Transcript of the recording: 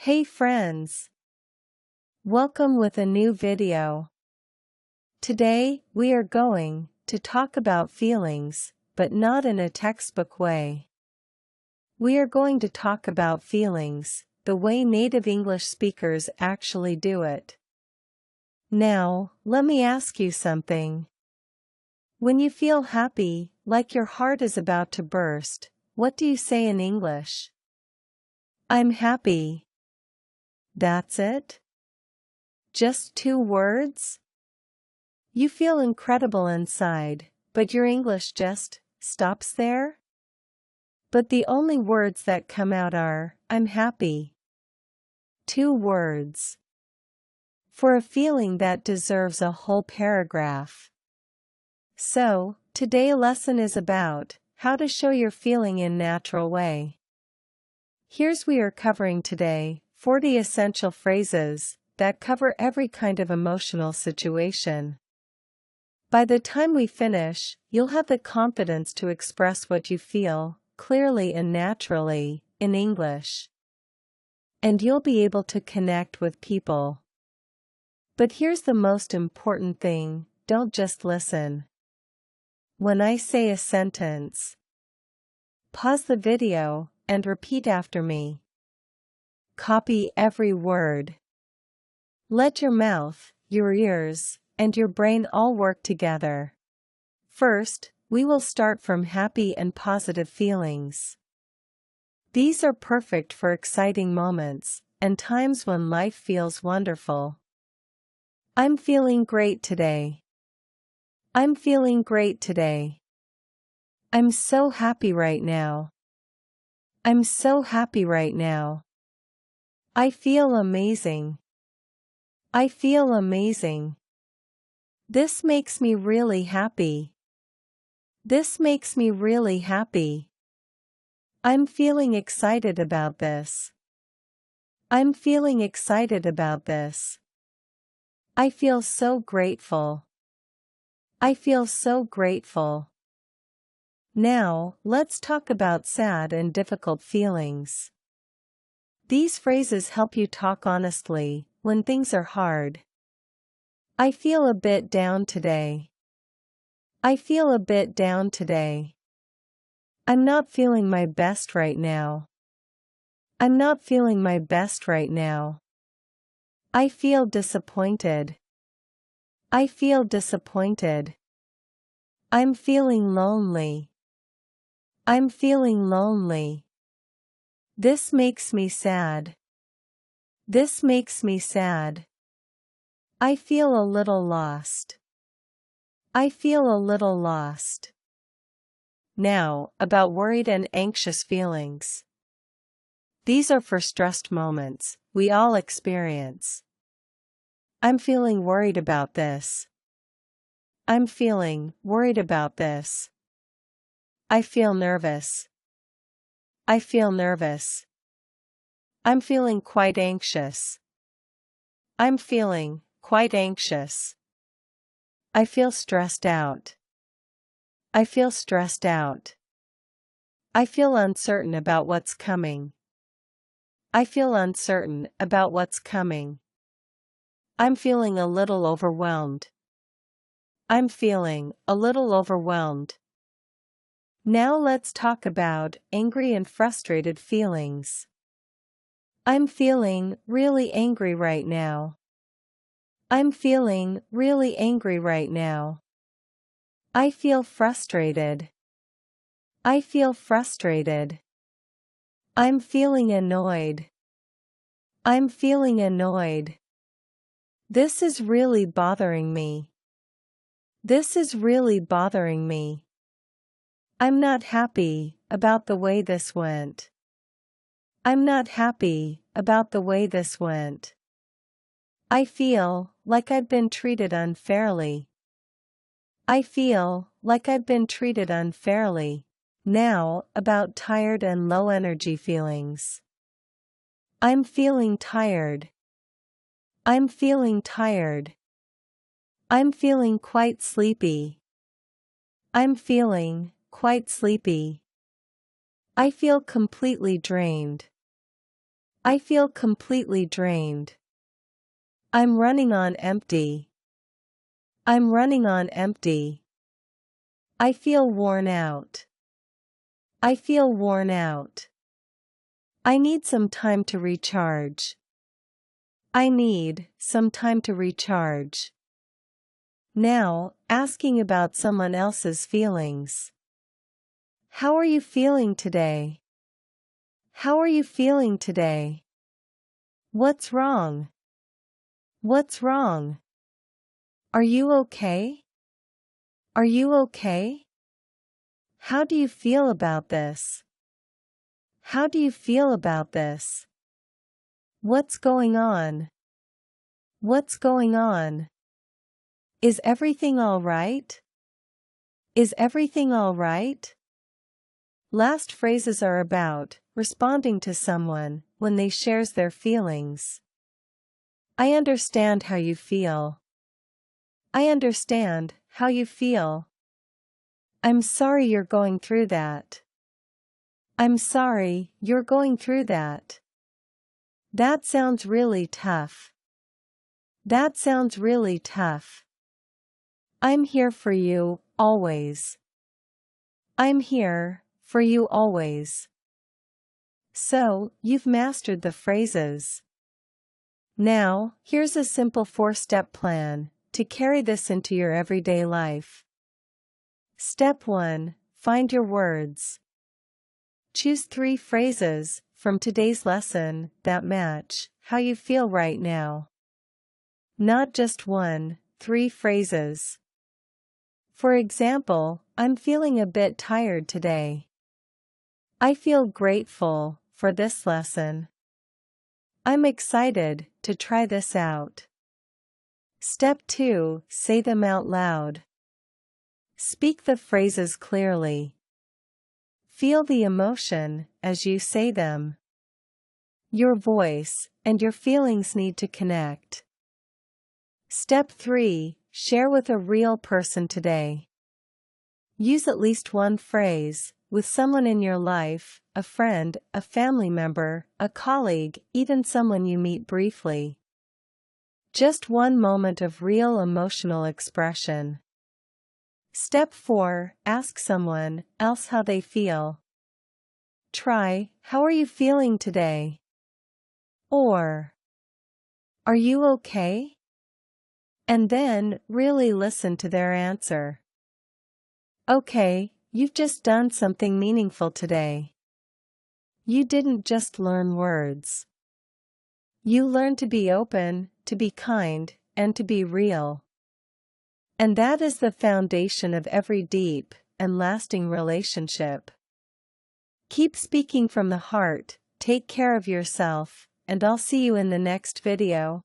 Hey friends! Welcome with a new video. Today, we are going to talk about feelings, but not in a textbook way. We are going to talk about feelings, the way native English speakers actually do it. Now, let me ask you something. When you feel happy, like your heart is about to burst, what do you say in English? I'm happy. That's it? Just 2 words? You feel incredible inside, but your English just stops there? But the only words that come out are, I'm happy. 2 words. For a feeling that deserves a whole paragraph. So, today's lesson is about how to show your feeling in natural way. Here's we are covering today, 40 essential phrases that cover every kind of emotional situation. By the time we finish, you'll have the confidence to express what you feel, clearly and naturally, in English. And you'll be able to connect with people. But here's the most important thing, don't just listen. When I say a sentence, pause the video and repeat after me. Copy every word. Let your mouth, your ears, and your brain all work together. First, we will start from happy and positive feelings. These are perfect for exciting moments and times when life feels wonderful. I'm feeling great today. I'm feeling great today. I'm so happy right now. I'm so happy right now. I feel amazing. I feel amazing. This makes me really happy. This makes me really happy. I'm feeling excited about this. I'm feeling excited about this. I feel so grateful. I feel so grateful. Now, let's talk about sad and difficult feelings. These phrases help you talk honestly when things are hard. I feel a bit down today. I feel a bit down today. I'm not feeling my best right now. I'm not feeling my best right now. I feel disappointed. I feel disappointed. I'm feeling lonely. I'm feeling lonely. This makes me sad. This makes me sad. I feel a little lost. I feel a little lost. Now, about worried and anxious feelings. These are for stressed moments we all experience. I'm feeling worried about this. I'm feeling worried about this. I feel nervous. I feel nervous. I'm feeling quite anxious. I'm feeling quite anxious. I feel stressed out. I feel stressed out. I feel uncertain about what's coming. I feel uncertain about what's coming. I'm feeling a little overwhelmed. I'm feeling a little overwhelmed. Now let's talk about angry and frustrated feelings. I'm feeling really angry right now. I'm feeling really angry right now. I feel frustrated. I feel frustrated. I'm feeling annoyed. I'm feeling annoyed. This is really bothering me. This is really bothering me. I'm not happy about the way this went. I'm not happy about the way this went. I feel like I've been treated unfairly. I feel like I've been treated unfairly. Now, about tired and low energy feelings. I'm feeling tired. I'm feeling tired. I'm feeling quite sleepy. I'm feeling quite sleepy. I feel completely drained. I feel completely drained. I'm running on empty. I'm running on empty. I feel worn out. I feel worn out. I need some time to recharge. I need some time to recharge. Now, asking about someone else's feelings. How are you feeling today? How are you feeling today? What's wrong? What's wrong? Are you okay? Are you okay? How do you feel about this? How do you feel about this? What's going on? What's going on? Is everything all right? Is everything all right? Last phrases are about responding to someone when they shares their feelings. I understand how you feel. I understand how you feel. I'm sorry you're going through that. I'm sorry you're going through that. That sounds really tough. That sounds really tough. I'm here for you, always. I'm here for you always. So, you've mastered the phrases. Now, here's a simple 4-step plan to carry this into your everyday life. Step 1. Find your words. Choose 3 phrases from today's lesson that match how you feel right now. Not just 1, 3 phrases. For example, I'm feeling a bit tired today. I feel grateful for this lesson. I'm excited to try this out. Step 2. Say them out loud. Speak the phrases clearly. Feel the emotion as you say them. Your voice and your feelings need to connect. Step 3. Share with a real person today. Use at least 1 phrase with someone in your life, a friend, a family member, a colleague, even someone you meet briefly. Just 1 moment of real emotional expression. Step 4. Ask someone else how they feel. Try, how are you feeling today? Or, are you okay? And then, really listen to their answer. Okay, you've just done something meaningful today. You didn't just learn words. You learned to be open, to be kind, and to be real. And that is the foundation of every deep and lasting relationship. Keep speaking from the heart, take care of yourself, and I'll see you in the next video.